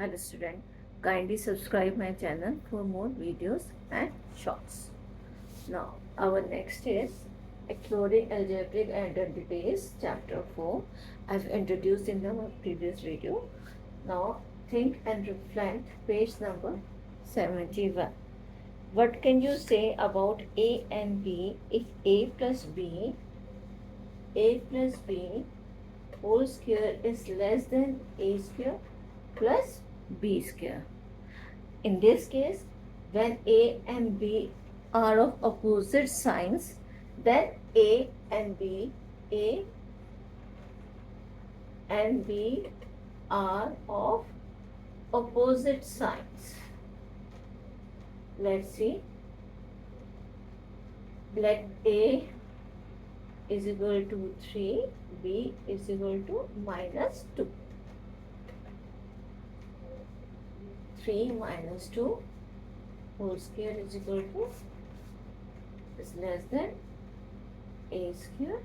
Hello student, kindly subscribe my channel for more videos and shorts. Now our next is exploring algebraic identities chapter 4. I've introduced in the previous video. Now think and reflect page number 71. What can you say about A and B if A plus B whole square is less than A square plus B square? In this case, when A and B are of opposite signs, then A and B are of opposite signs. Let's see. Let A is equal to 3, B is equal to minus 2. 3 minus 2 whole square is equal to is less than A square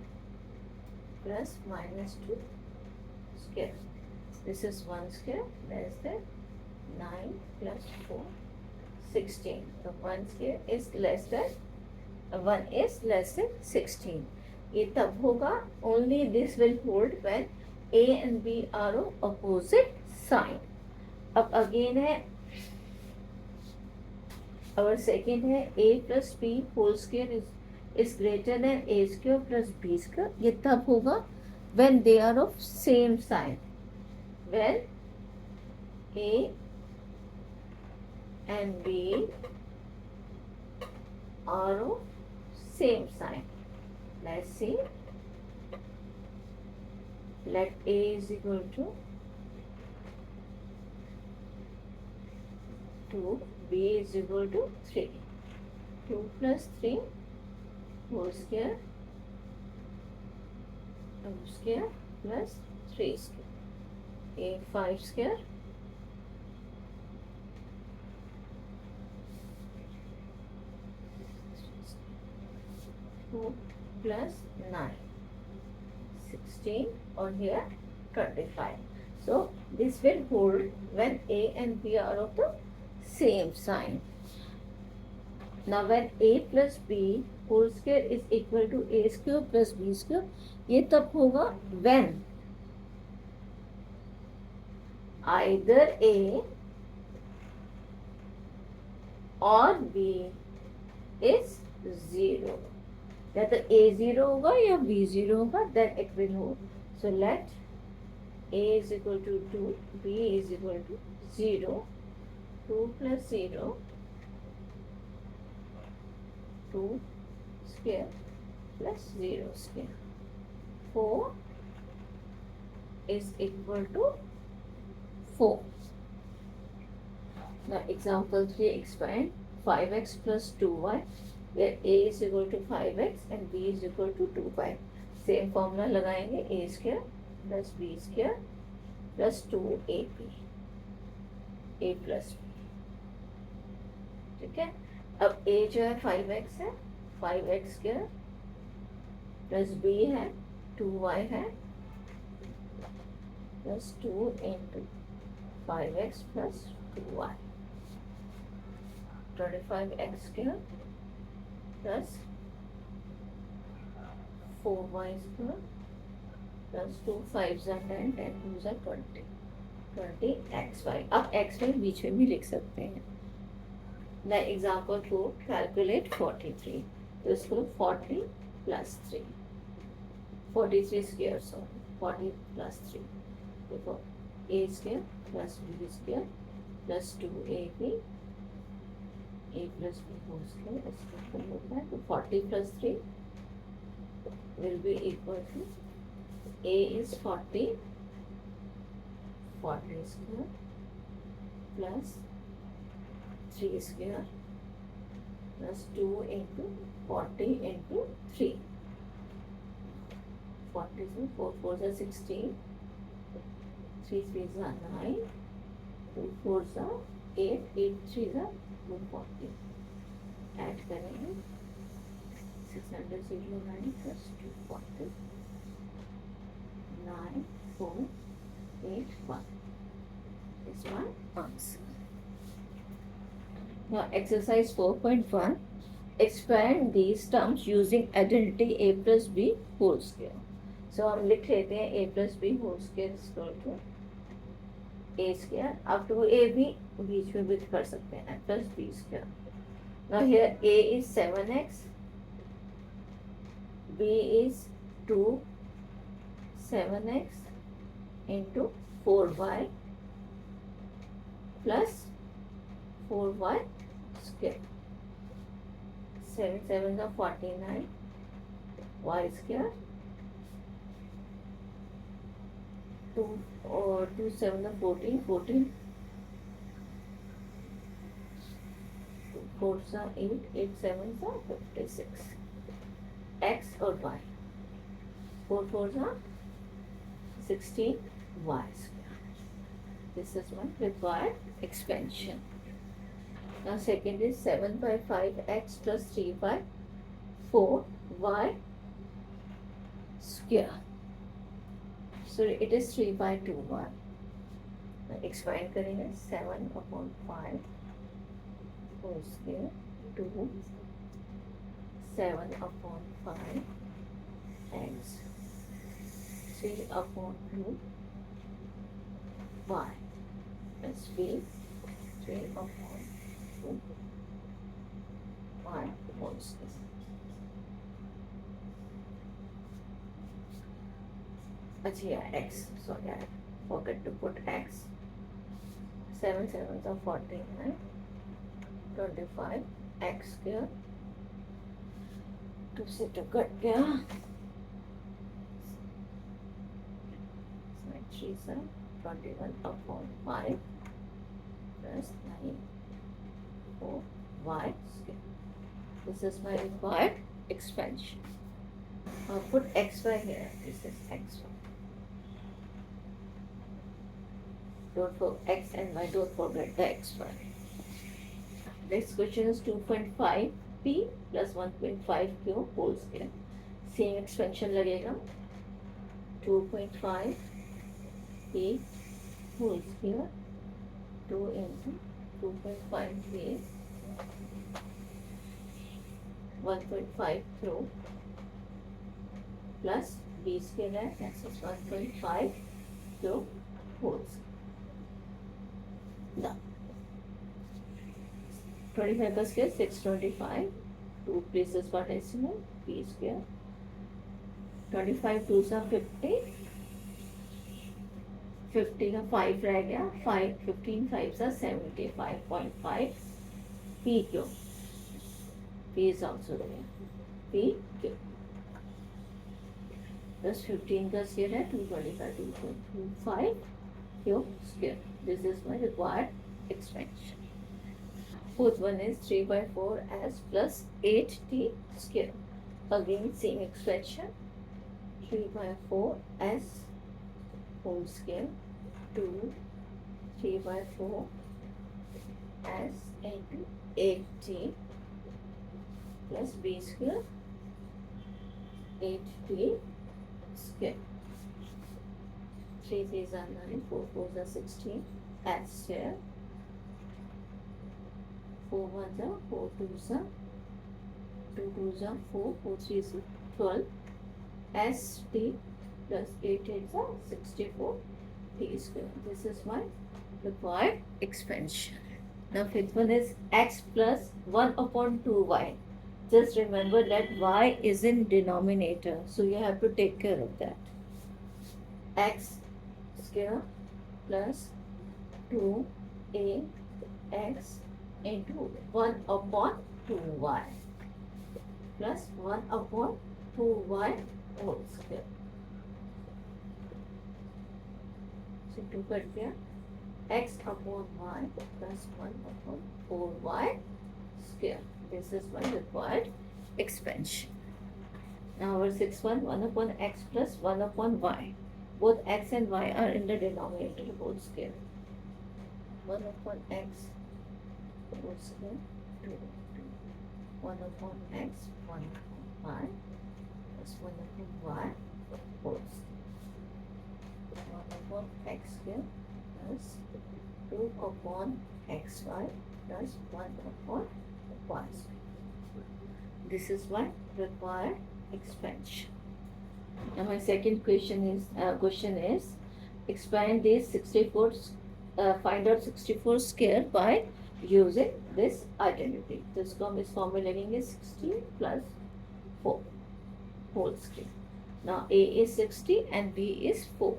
plus minus 2 square. This is 1 square less than 9 plus 4, 16. So 1 square is less than 1 is less than 16. ये तब होगा, only this will hold when A and B are of opposite sign. अब again है, our second है A plus B whole square is greater than A square plus B square. ये तब होगा when they are of same sign. When A and B are of same sign. Let's see. Let A is equal to 2, B is equal to 3. 2 plus 3 whole square plus 3 square. A 5 square 2 plus 9, 16, or here 25. So this will hold when A and B are of the same sign. Now when A plus B whole square is equal to A square plus B square, ये तब होगा when either A or B is 0. या तो A 0 होगा या B 0 होगा, then it will hold. So let A is equal to 2, B is equal to 0, 2 plus 0, 2 square plus 0 square. 4 is equal to 4. Now example 3 expand 5x plus 2y, where A is equal to 5x and B is equal to 2y. Same formula लगाएंगे, A square plus B square plus 2AB, A plus B. ठीक है, अब A जो है 5x है, 5x square plus B है 2y है plus 2 into 5x plus 2y, 25x square plus 4y square plus 2 5s are 10, 10 2s are 20, 20xy. अब xy बीच में भी लिख सकते हैं. Now example 4 calculate 43. तो इसको 40 plus 3, 43 square, sorry, 40 plus 3. देखो A square plus B square plus 2AB, A plus B whole square इसको होता है, तो 40 plus 3 will be equal to A is 40, 40 square plus 3 square plus 2 into 40 into 3. 40 is 4 4s are 16, 3 3s are 9, 2 4s are 8, 8 3s are 240. Add करेंगे 609 plus 240, 9 4 8 1. is my answer. Now exercise 4.1. Expand these terms using identity a plus b whole square. So हम लिख लेते हैं a plus b whole square is equal to a square. अब 2ab बीच में भी कर सकते हैं plus b square. Now here a is 7x, b is 2 7x into 4y plus 4y square. 7 7 are 49 y square 2 or 2 7 are 14 14 4 are 8 8 7 are 56 x or y 4 4 are 16 y square. This is my required expansion. Now second is 7 by 5x plus 3 by 4y square. So it is 3 by 2y. Now expand करेंगे 7 upon 5 whole square to 7 upon 5 x 3 upon 2 y plus b 3 upon 2 y whole square. अच्छा x, sorry I forgot to put x. 7 7s are 49 25 x square 2 से 2 cut गया 3 से 21 upon 5 plus 9 4 y square. This is my required expansion. I'll put xy here. This is xy. Don't forget x and y, don't forget the xy. Next question is 2.5p plus 1.5q whole square. Same expansion लगेगा 2.5p whole square 2 into 2.5p 1.5 through plus b square है that is 1.5 through whole square. Now 25 का square 625 2 places पर decimal p square 25 2s are 50 50 का 5 रह गया 5 15 5s are 75.5 p क्यों p is also there p क्यों plus 15 का square है 225 2.25 क्यों square. This is my required expansion. Fourth one is 3 by 4 s plus 8t square. Again same expansion 3 by 4 s whole square 2 3 by 4 s into 8t plus b square 8t square. 3 3s are 9 4 4s are 16 s square 4 1s are 4 2s are 2 2s are 4 4 3s are 12 s t plus 8 8s are 64 t square. This is my required expansion. Now fifth one is x plus 1 upon 2y. Just remember that y is in denominator, so you have to take care of that. X square plus 2ax into 1 upon 2y plus 1 upon 2y whole square. So 2 cut गया x upon y plus 1 upon 4y square. This is my required expansion. Now our sixth one 1 upon x plus 1 upon y. Both x and y are in the denominator whole square. 1 upon x whole square 2 1 upon x 1 upon y plus 1 upon y whole square. 1 upon x square plus 2 upon xy plus 1 upon y square. This is my required expansion. Now my second question is expand this 64 find out 64 square by using this identity. This is formula is 16 plus 4 whole square. Now A is 60 and B is 4.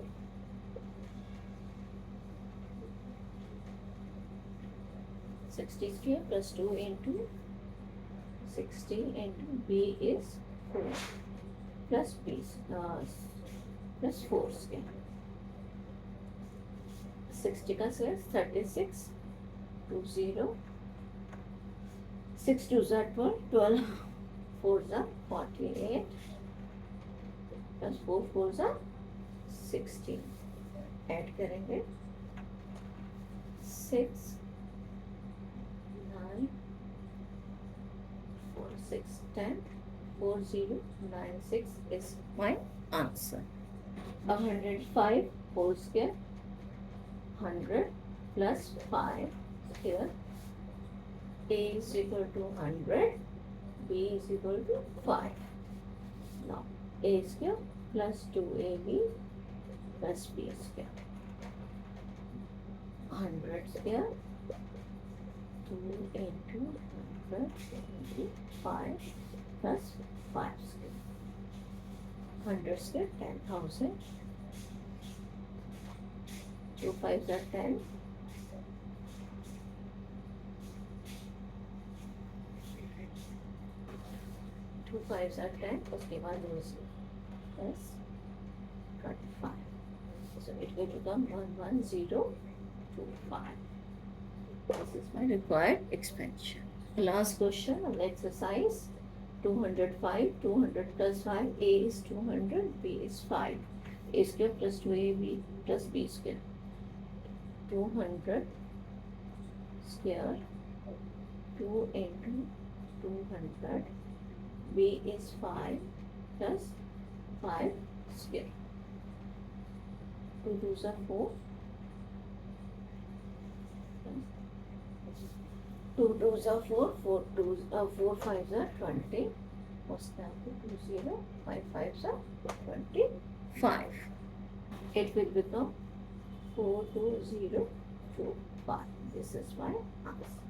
Sixty square plus 2 into 60 into B is 4 plus B plus 4 square. 60 का square 36 20 6 2s are 12 12 4s are 48 plus 4 4s are 16. Add करेंगे 6 9 4 6 10 4096 is my answer. 105 whole square 100 plus 5 square. A is equal to 100, B is equal to 5. Now A square plus 2AB plus B square. 100 square 2 into 100 into 5 plus 5 square. 100 square 10,000. 2 5s are 10. 2 5s are 10. उसके बाद plus 25. So it will become 11025. This is my required expansion. Last question of the exercise. 205, 200 plus 5, A is 200, B is 5. A square plus 2AB plus B square. 200 square 2 into 200. B is 5 plus 5 square. 2 2s are 4. 2 2s are 4. 4 5s are 20. What's that? 2 0. 5 5s are 25. It will become 42025. This is my answer.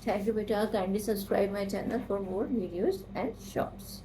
Thank you, beta. Kindly subscribe my channel for more videos and shorts.